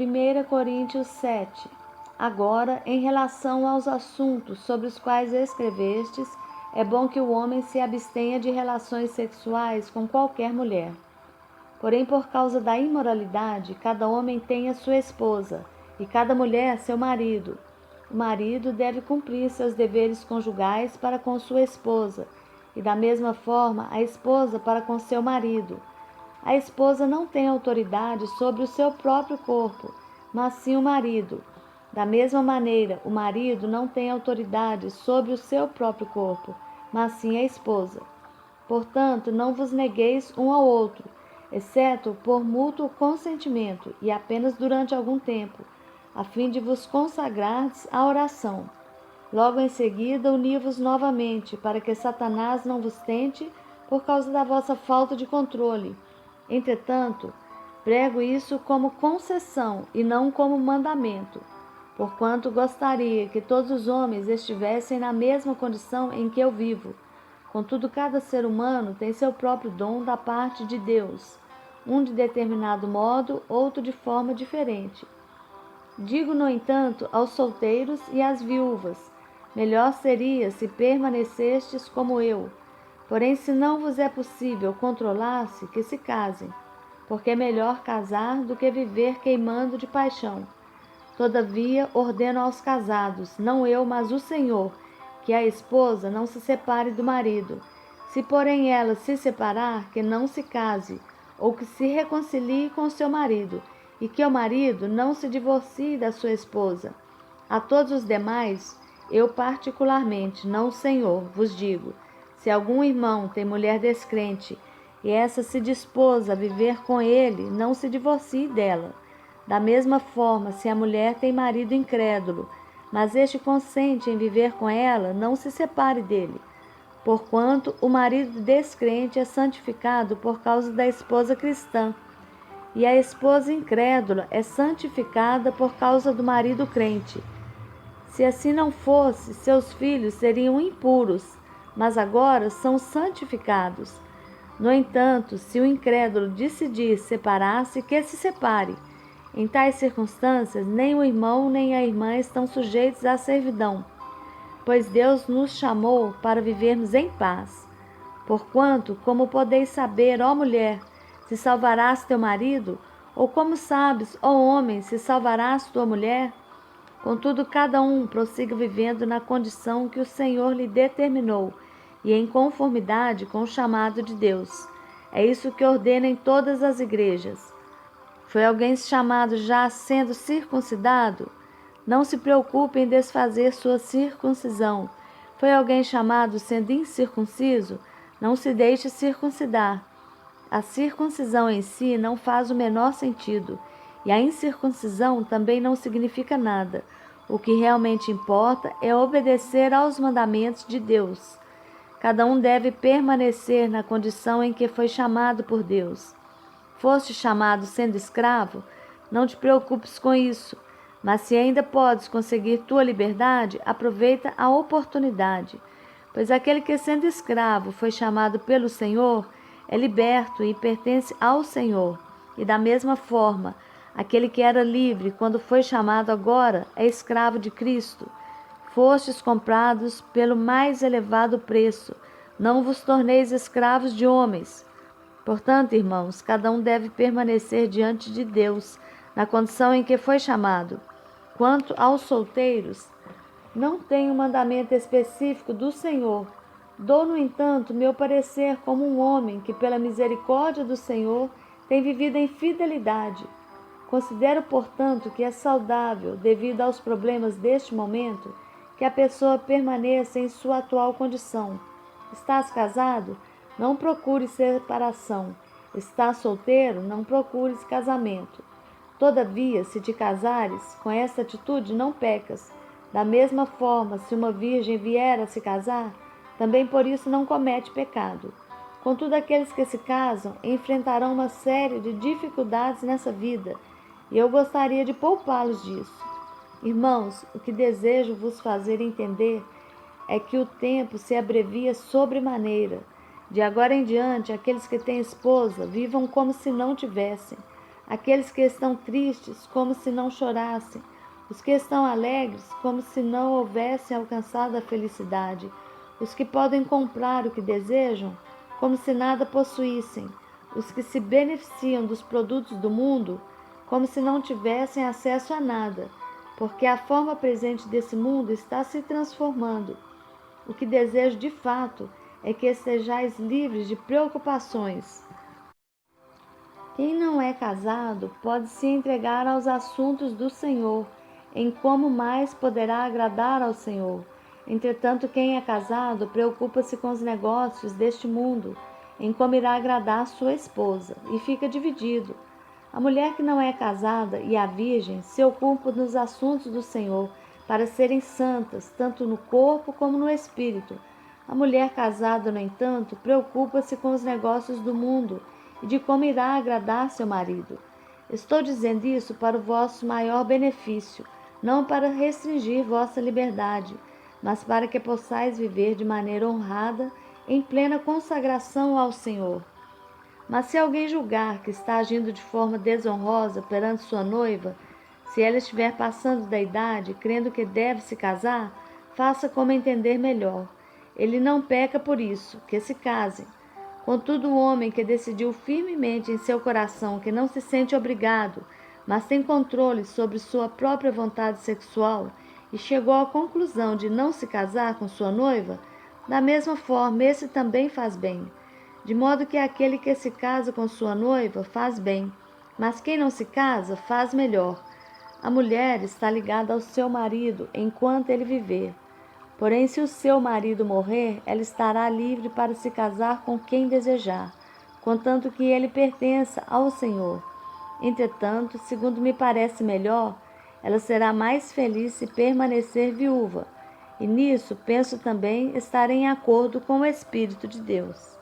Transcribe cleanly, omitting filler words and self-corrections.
1 Coríntios 7. Agora, em relação aos assuntos sobre os quais escrevestes, é bom que o homem se abstenha de relações sexuais com qualquer mulher. Porém, por causa da imoralidade, cada homem tem a sua esposa, e cada mulher seu marido. O marido deve cumprir seus deveres conjugais para com sua esposa, e da mesma forma a esposa para com seu marido. A esposa não tem autoridade sobre o seu próprio corpo, mas sim o marido. Da mesma maneira, o marido não tem autoridade sobre o seu próprio corpo, mas sim a esposa. Portanto, não vos negueis um ao outro, exceto por mútuo consentimento e apenas durante algum tempo, a fim de vos consagrardes à oração. Logo em seguida, uni-vos novamente, para que Satanás não vos tente por causa da vossa falta de controle. Entretanto, prego isso como concessão e não como mandamento, porquanto gostaria que todos os homens estivessem na mesma condição em que eu vivo. Contudo, cada ser humano tem seu próprio dom da parte de Deus, um de determinado modo, outro de forma diferente. Digo, no entanto, aos solteiros e às viúvas: melhor seria se permanecestes como eu. Porém, se não vos é possível controlar-se, que se casem, porque é melhor casar do que viver queimando de paixão. Todavia, ordeno aos casados, não eu, mas o Senhor, que a esposa não se separe do marido. Se, porém, ela se separar, que não se case, ou que se reconcilie com seu marido, e que o marido não se divorcie da sua esposa. A todos os demais, eu particularmente, não o Senhor, vos digo: se algum irmão tem mulher descrente, e essa se dispôs a viver com ele, não se divorcie dela. Da mesma forma, se a mulher tem marido incrédulo, mas este consente em viver com ela, não se separe dele. Porquanto o marido descrente é santificado por causa da esposa cristã, e a esposa incrédula é santificada por causa do marido crente. Se assim não fosse, seus filhos seriam impuros, mas agora são santificados. No entanto, se o incrédulo decidir separar-se, que se separe. Em tais circunstâncias, nem o irmão nem a irmã estão sujeitos à servidão, pois Deus nos chamou para vivermos em paz. Porquanto, como podeis saber, ó mulher, se salvarás teu marido? Ou como sabes, ó homem, se salvarás tua mulher? Contudo, cada um prossiga vivendo na condição que o Senhor lhe determinou, e em conformidade com o chamado de Deus. É isso que ordena em todas as igrejas. Foi alguém chamado já sendo circuncidado? Não se preocupe em desfazer sua circuncisão. Foi alguém chamado sendo incircunciso? Não se deixe circuncidar. A circuncisão em si não faz o menor sentido, e a incircuncisão também não significa nada. O que realmente importa é obedecer aos mandamentos de Deus. Cada um deve permanecer na condição em que foi chamado por Deus. Foste chamado sendo escravo? Não te preocupes com isso, mas se ainda podes conseguir tua liberdade, aproveita a oportunidade. Pois aquele que sendo escravo foi chamado pelo Senhor, é liberto e pertence ao Senhor. E da mesma forma, aquele que era livre quando foi chamado agora é escravo de Cristo. Fostes comprados pelo mais elevado preço. Não vos torneis escravos de homens. Portanto, irmãos, cada um deve permanecer diante de Deus, na condição em que foi chamado. Quanto aos solteiros, não tenho mandamento específico do Senhor. Dou, no entanto, meu parecer como um homem que, pela misericórdia do Senhor, tem vivido em fidelidade. Considero, portanto, que é saudável, devido aos problemas deste momento, que a pessoa permaneça em sua atual condição. Estás casado? Não procures separação. Estás solteiro? Não procures casamento. Todavia, se te casares, com esta atitude não pecas. Da mesma forma, se uma virgem vier a se casar, também por isso não comete pecado. Contudo, aqueles que se casam enfrentarão uma série de dificuldades nessa vida, e eu gostaria de poupá-los disso. Irmãos, o que desejo vos fazer entender é que o tempo se abrevia sobremaneira. De agora em diante, aqueles que têm esposa vivam como se não tivessem. aqueles que estão tristes, como se não chorassem, os que estão alegres, como se não houvessem alcançado a felicidade, os que podem comprar o que desejam, como se nada possuíssem, os que se beneficiam dos produtos do mundo, como se não tivessem acesso a nada, porque a forma presente desse mundo está se transformando. O que desejo de fato é que estejais livres de preocupações. Quem não é casado pode se entregar aos assuntos do Senhor, em como mais poderá agradar ao Senhor. Entretanto, quem é casado preocupa-se com os negócios deste mundo, em como irá agradar sua esposa, e fica dividido. A mulher que não é casada e a virgem se ocupam dos assuntos do Senhor, para serem santas, tanto no corpo como no espírito. A mulher casada, no entanto, preocupa-se com os negócios do mundo e de como irá agradar seu marido. Estou dizendo isso para o vosso maior benefício, não para restringir vossa liberdade, mas para que possais viver de maneira honrada, em plena consagração ao Senhor. Mas se alguém julgar que está agindo de forma desonrosa perante sua noiva, se ela estiver passando da idade, crendo que deve se casar, faça como entender melhor. Ele não peca por isso, que se casem. Contudo, o homem que decidiu firmemente em seu coração que não se sente obrigado, mas tem controle sobre sua própria vontade sexual e chegou à conclusão de não se casar com sua noiva, da mesma forma, esse também faz bem. De modo que aquele que se casa com sua noiva faz bem, mas quem não se casa faz melhor. A mulher está ligada ao seu marido enquanto ele viver. Porém, se o seu marido morrer, ela estará livre para se casar com quem desejar, contanto que ele pertença ao Senhor. Entretanto, segundo me parece melhor, ela será mais feliz se permanecer viúva, e nisso penso também estar em acordo com o Espírito de Deus.